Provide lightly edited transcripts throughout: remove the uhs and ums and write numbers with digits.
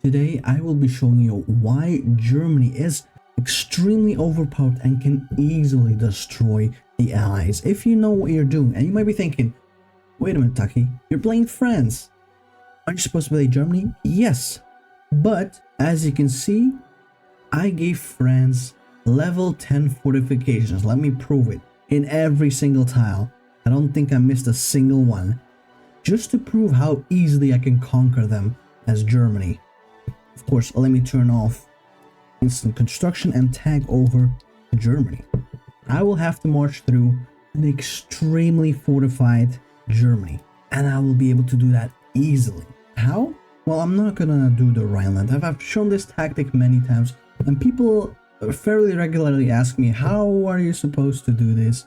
Today I will be showing you why Germany is extremely overpowered and can easily destroy the allies if you know what you're doing. And you might be thinking, wait a minute, Taki, you're playing France. Aren't you supposed to play Germany? Yes, but as you can see, I gave France level 10 fortifications. Let me prove it. In every single tile. I don't think I missed a single one. Just to prove how easily I can conquer them as Germany. Of course, let me turn off instant construction and tag over to Germany. I will have to march through an extremely fortified Germany. And I will be able to do that easily. How? Well, I'm not gonna do the Rhineland. I've shown this tactic many times. And people fairly regularly ask me, how are you supposed to do this?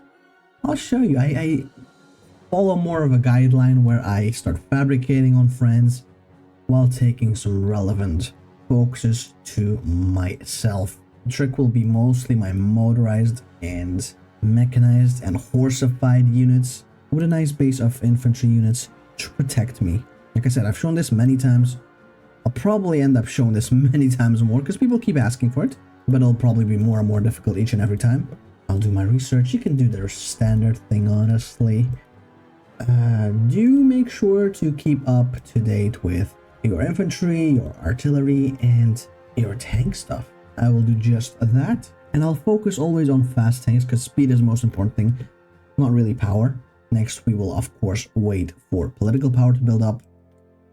I'll show you. I follow more of a guideline where I start fabricating on friends while taking some relevant focuses to myself. The trick will be mostly my motorized and mechanized and horseified units with a nice base of infantry units to protect me. Like I said, I've shown this many times. I'll probably end up showing this many times more because people keep asking for it, but it'll probably be more and more difficult each and every time. I'll do my research. You can do their standard thing, honestly. Do make sure to keep up to date with your infantry, your artillery, and your tank stuff. I will do just that, and I'll focus always on fast tanks because speed is the most important thing, not really power. Next, we will of course wait for political power to build up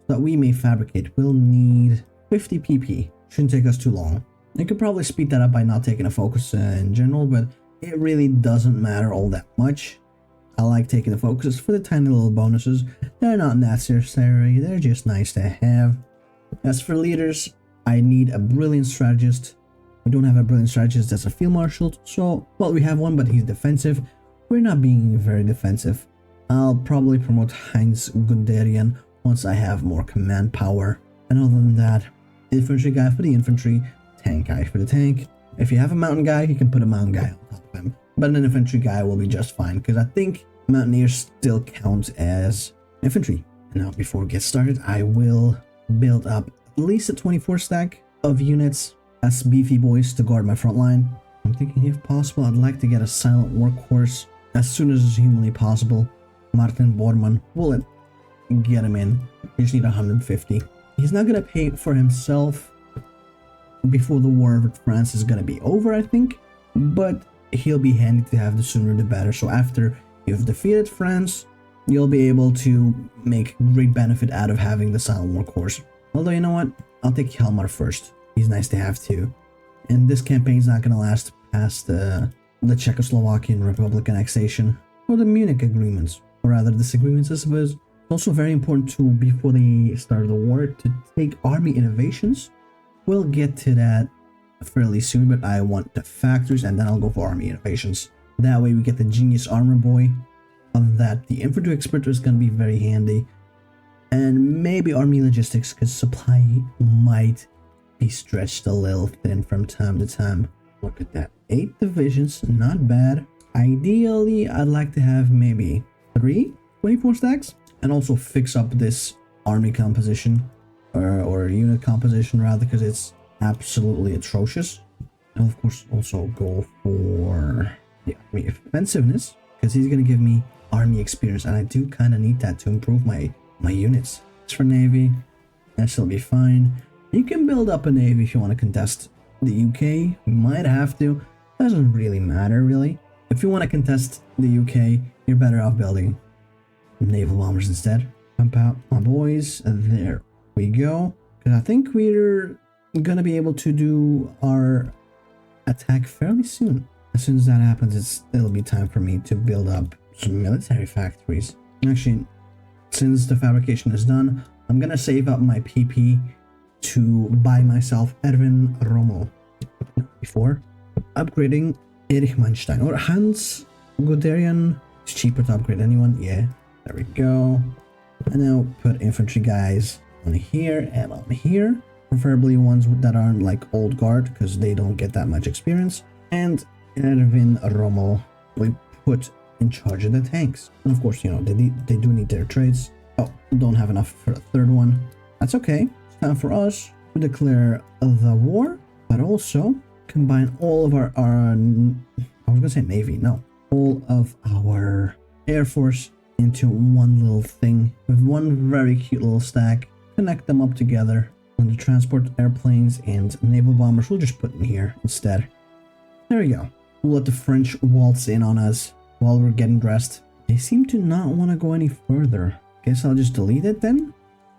so that we may fabricate. We'll need 50 PP. Shouldn't take us too long. I could probably speed that up by not taking a focus in general, but it really doesn't matter all that much. I like taking the focuses for the tiny little bonuses. They're not necessary, they're just nice to have. As for leaders, I need a brilliant strategist. We don't have a brilliant strategist as a field marshal, so, well, we have one, but he's defensive. We're not being very defensive. I'll probably promote Heinz Gunderian once I have more command power. And other than that, infantry guy for the infantry, tank guy for the tank. If you have a mountain guy, you can put a mountain guy on top of him. But an infantry guy will be just fine, because I think mountaineers still count as infantry. Now, before we get started, I will build up at least a 24 stack of units as beefy boys to guard my front line. I'm thinking if possible, I'd like to get a silent workhorse as soon as is humanly possible. Martin Bormann, will get him in. You just need 150. He's not going to pay for himself before the war with France is going to be over, I think. But he'll be handy to have, the sooner the better. So after you've defeated France, you'll be able to make great benefit out of having the silent workhorse. Although, you know what? I'll take Hjalmar first. He's nice to have too. And this campaign's not going to last past the Czechoslovakian Republic annexation or the Munich agreements, or rather disagreements, I suppose. It's also very important to, before the start of the war, to take army innovations. We'll get to that fairly soon, but I want the factories and then I'll go for army innovations. That way we get the genius armor boy. Of that, the infantry expert is going to be very handy. And maybe army logistics, because supply might be stretched a little thin from time to time. Look at that. 8 divisions, not bad. Ideally, I'd like to have maybe 3 24 stacks. And also fix up this army composition. Or unit composition rather, because it's absolutely atrocious. And of course also go for the army offensiveness, because he's going to give me army experience, and I do kind of need that to improve my units. As for navy, that shall be fine. You can build up a navy if you want to contest the UK. You might have to. Doesn't really matter, really. If you want to contest the UK, you're better off building naval bombers instead. Pump out my boys. There we go. Because I think we're gonna be able to do our attack fairly soon. As soon as that happens, it'll be time for me to build up some military factories. Actually, since the fabrication is done, I'm gonna save up my PP to buy myself Erwin Rommel before upgrading Erich Manstein or Hans Guderian. It's cheaper to upgrade anyone. Yeah, there we go. And now put infantry guys on here and on here, preferably ones that aren't like old guard, because they don't get that much experience. And Erwin Rommel we put in charge of the tanks. And of course, you know, they do need their trades. Oh, don't have enough for a third one. That's okay. It's time for us to declare the war, but also combine all of our I was gonna say Navy, no. All of our Air Force into one little thing with one very cute little stack. Connect them up together. And the transport airplanes and naval bombers we'll just put in here instead. There we go. We'll let the French waltz in on us while we're getting dressed. They seem to not want to go any further. Guess I'll just delete it then.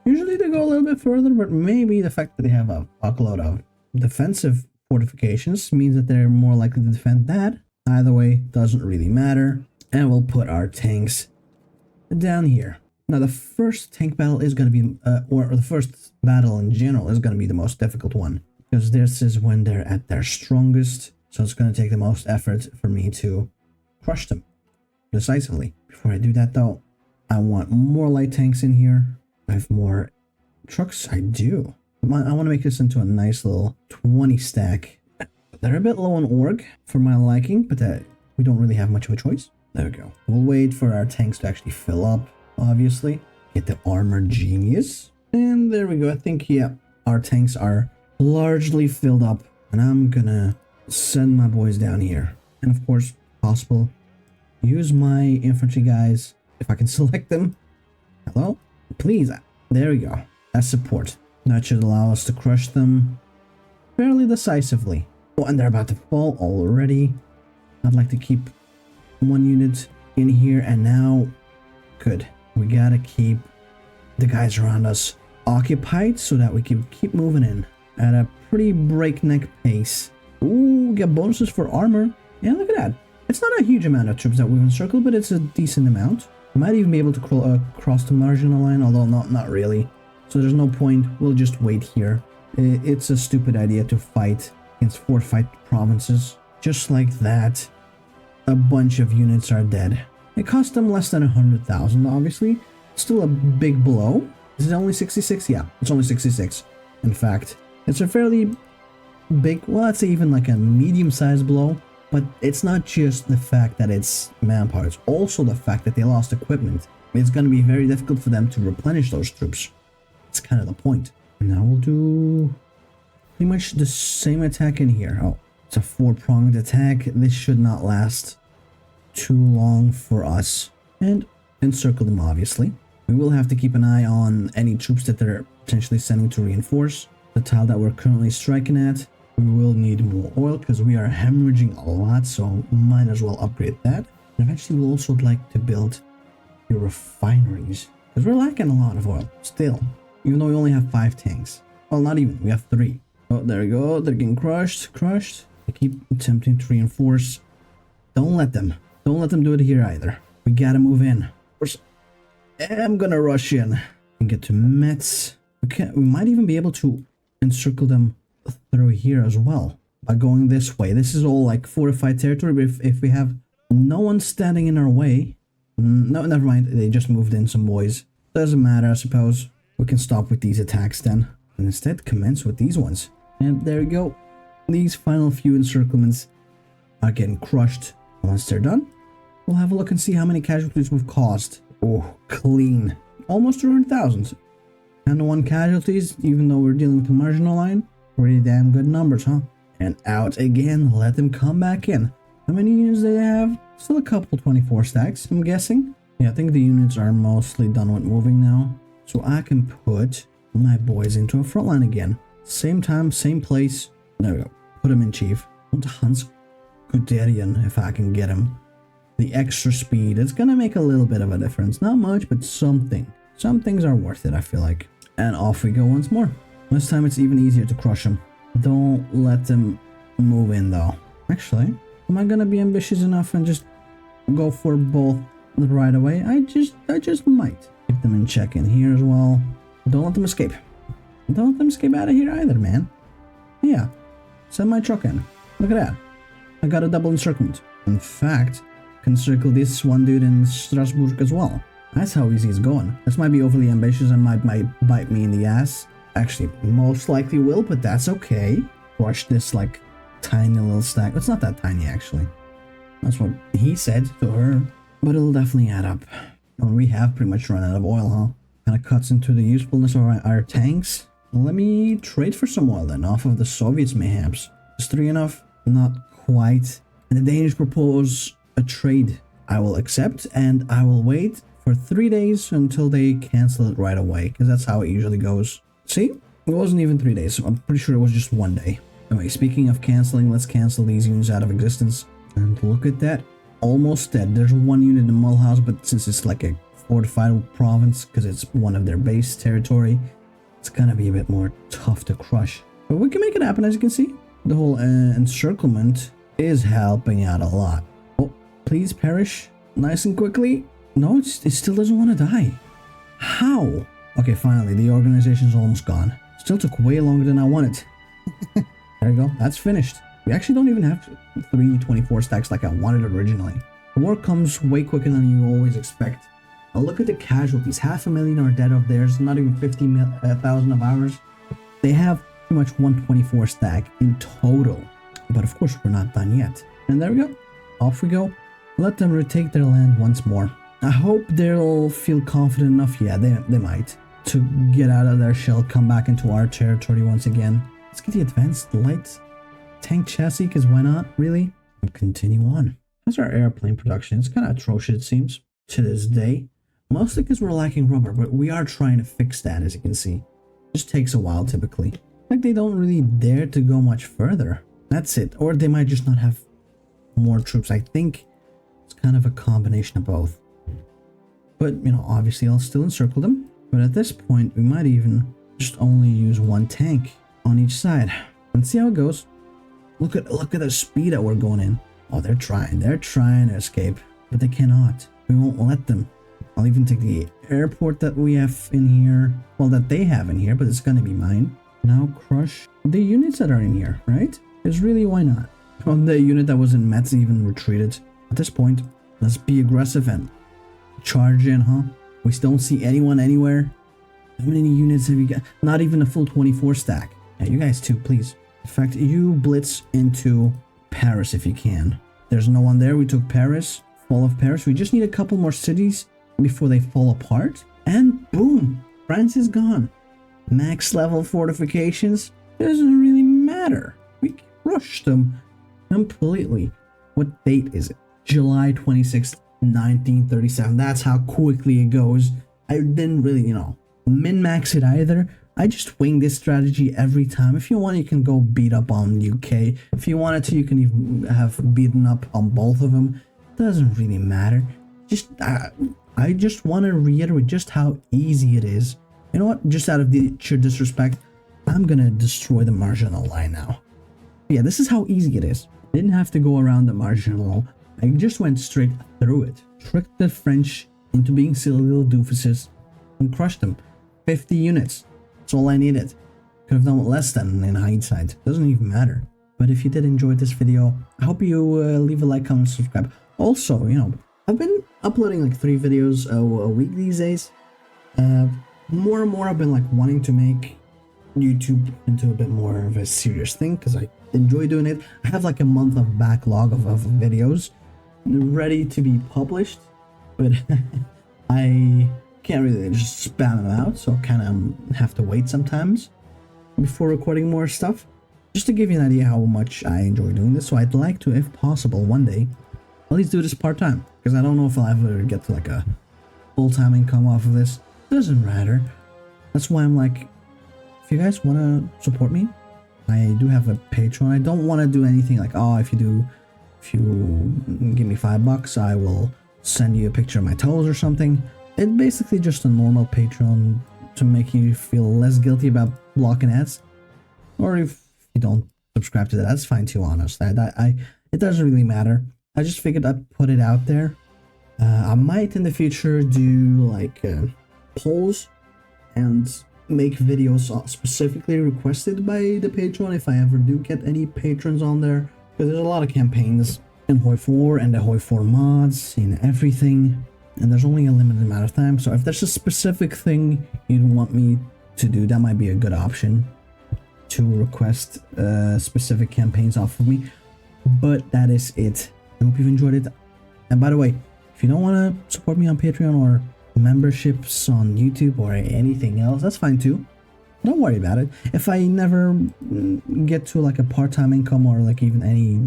Usually they go a little bit further, but maybe the fact that they have a fuckload of defensive fortifications means that they're more likely to defend that. Either way, doesn't really matter. And we'll put our tanks down here. Now the first tank battle is going to be, or the first battle in general is going to be the most difficult one. Because this is when they're at their strongest. So it's going to take the most effort for me to crush them decisively. Before I do that though, I want more light tanks in here. I have more trucks. I do. I want to make this into a nice little 20 stack. They're a bit low on org for my liking, but we don't really have much of a choice. There we go. We'll wait for our tanks to actually fill up, obviously. Get the armor genius. And there we go. I think, yeah, our tanks are largely filled up. And I'm gonna send my boys down here. And of course, possible, use my infantry guys if I can select them. Hello? Please. There we go. That's support. That should allow us to crush them fairly decisively. Oh, and they're about to fall already. I'd like to keep one unit in here, and now, good. We gotta keep the guys around us occupied so that we can keep moving in at a pretty breakneck pace. Ooh, get bonuses for armor. Yeah, look at that. It's not a huge amount of troops that we've encircled, but it's a decent amount. We might even be able to cross the marginal line, although not really. So there's no point. We'll just wait here. It's a stupid idea to fight against fortified provinces. Just like that, a bunch of units are dead. It cost them less than 100,000, obviously. Still a big blow. Is it only 66? Yeah, it's only 66. In fact, it's a fairly big, well, I'd say even like a medium-sized blow. But it's not just the fact that it's manpower, it's also the fact that they lost equipment. It's going to be very difficult for them to replenish those troops. That's kind of the point. Now we'll do pretty much the same attack in here. Oh, it's a 4-pronged attack. This should not last too long for us. And encircle them, obviously. We will have to keep an eye on any troops that they're potentially sending to reinforce the tile that we're currently striking at. We will need more oil because we are hemorrhaging a lot, so might as well upgrade that. And eventually we'll also like to build your refineries because we're lacking a lot of oil still, even though we only have 5 tanks. Well, not even, we have 3. Oh, there we go. They're getting crushed. They keep attempting to reinforce. Don't let them do it here either. We gotta move in. Of course, I'm gonna rush in and get to Metz. We might even be able to encircle them through here as well by going this way. This is all like fortified territory, but if we have no one standing in our way, no, never mind, they just moved in some boys. Doesn't matter, I suppose. We can stop with these attacks then and instead commence with these ones. And there we go. These final few encirclements are getting crushed. Once they're done, we'll have a look and see how many casualties we've caused. Oh, clean, almost 200,000 and 1 casualties, even though we're dealing with the marginal line. Pretty damn good numbers, huh? And out again. Let them come back in. How many units do they have? Still a couple 24 stacks, I'm guessing. Yeah, I think the units are mostly done with moving now. So I can put my boys into a front line again. Same time, same place. There we go. Put them in chief. I want Hans Guderian if I can get him. The extra speed. It's gonna make a little bit of a difference. Not much, but something. Some things are worth it, I feel like. And off we go once more. This time it's even easier to crush them. Don't let them move in though. Actually, am I gonna be ambitious enough and just go for both right away? I just might. Keep them in check in here as well. Don't let them escape. Don't let them escape out of here either, man. Yeah. Send my truck in. Look at that. I got a double encirclement. In fact, I can circle this one dude in Strasbourg as well. That's how easy it's going. This might be overly ambitious and might bite me in the ass. Actually, most likely will, but that's okay. Crush this like tiny little stack. It's not that tiny actually. That's what he said to her. But it'll definitely add up. And we have pretty much run out of oil, huh? Kind of cuts into the usefulness of our tanks. Let me trade for some oil then, off of the Soviets mayhaps. Is 3 enough? Not quite. And the Danish propose a trade. I will accept, and I will wait for 3 days until they cancel it right away, because that's how it usually goes. See? It wasn't even 3 days. I'm pretty sure it was just 1 day. Anyway, speaking of canceling, let's cancel these units out of existence. And look at that. Almost dead. There's 1 unit in Mulhouse, but since it's like a fortified province, because it's one of their base territory, it's gonna be a bit more tough to crush. But we can make it happen, as you can see. The whole encirclement is helping out a lot. Oh, please perish nice and quickly. No, it still doesn't want to die. How? Okay, finally, the organization's almost gone. Still took way longer than I wanted. There you go. That's finished. We actually don't even have 324 stacks like I wanted originally. The war comes way quicker than you always expect. Now look at the casualties. 500,000 are dead of theirs. Not even 50,000 of ours. They have pretty much 124 stack in total. But of course, we're not done yet. And there we go. Off we go. Let them retake their land once more. I hope they'll feel confident enough. Yeah, they might. To get out of their shell, come back into our territory once again. Let's get the advanced light tank chassis, because why not, really? And continue on. How's our airplane production? It's kind of atrocious, it seems, to this day. Mostly because we're lacking rubber, but we are trying to fix that, as you can see. It just takes a while, typically. Like, they don't really dare to go much further. That's it. Or they might just not have more troops. I think it's kind of a combination of both. But, you know, obviously I'll still encircle them. But at this point, we might even just only use 1 tank on each side. And see how it goes. Look at the speed that we're going in. Oh, they're trying to escape, but they cannot. We won't let them. I'll even take the airport that we have in here. Well, that they have in here, but it's gonna be mine. Now crush the units that are in here, right? Because really, why not? Oh, the unit that was in Metz even retreated. At this point, let's be aggressive and charge in, huh? We don't see anyone anywhere. How many units have you got? Not even a full 24 stack. Yeah, you guys too, please. In fact, you blitz into Paris if you can. There's no one there. We took Paris. Fall of Paris. We just need a couple more cities before they fall apart. And boom! France is gone. Max level fortifications. Doesn't really matter. We crushed them completely. What date is it? July 26th, 1937. That's how quickly it goes. I didn't really, you know, min-max it either. I just wing this strategy every time. If you want, you can go beat up on UK. If you wanted to, you can even have beaten up on both of them. Doesn't really matter. Just I just want to reiterate just how easy it is. You know what? Just out of sheer disrespect, I'm gonna destroy the marginal line now. Yeah, this is how easy it is. I didn't have to go around the marginal. I just went straight through it. Tricked the French into being silly little doofuses and crushed them. 50 units. That's all I needed. Could have done less than in hindsight. Doesn't even matter. But if you did enjoy this video, I hope you leave a like, comment, subscribe. Also, you know, I've been uploading like 3 videos a week these days. More and more I've been like wanting to make YouTube into a bit more of a serious thing because I enjoy doing it. I have like a month of backlog of videos ready to be published, but I can't really just spam them out, so kind of have to wait sometimes before recording more stuff. Just to give you an idea how much I enjoy doing this, so I'd like to, if possible, one day at least do this part-time, because I don't know if I'll ever get to like a full-time income off of this. Doesn't matter. That's why I'm like, if you guys want to support me, I do have a Patreon. I don't want to do anything like, oh, if you give me $5, I will send you a picture of my toes or something. It's basically just a normal Patreon to make you feel less guilty about blocking ads. Or if you don't subscribe to that, that's fine too, honestly. It doesn't really matter. I just figured I'd put it out there. I might in the future do like polls and make videos specifically requested by the Patreon if I ever do get any patrons on there. Because there's a lot of campaigns in HOI4 and the HOI4 mods in everything. And there's only a limited amount of time. So if there's a specific thing you'd want me to do, that might be a good option to request specific campaigns off of me. But that is it. I hope you've enjoyed it. And by the way, if you don't want to support me on Patreon or memberships on YouTube or anything else, that's fine too. Don't worry about it. If I never get to like a part-time income or like even any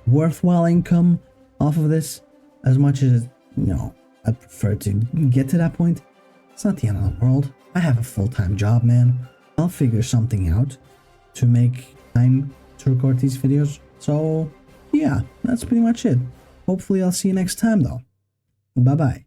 worthwhile income off of this, as much as, you know, I'd prefer to get to that point, it's not the end of the world. I have a full-time job, man. I'll figure something out to make time to record these videos. So yeah, that's pretty much it. Hopefully I'll see you next time though. Bye bye.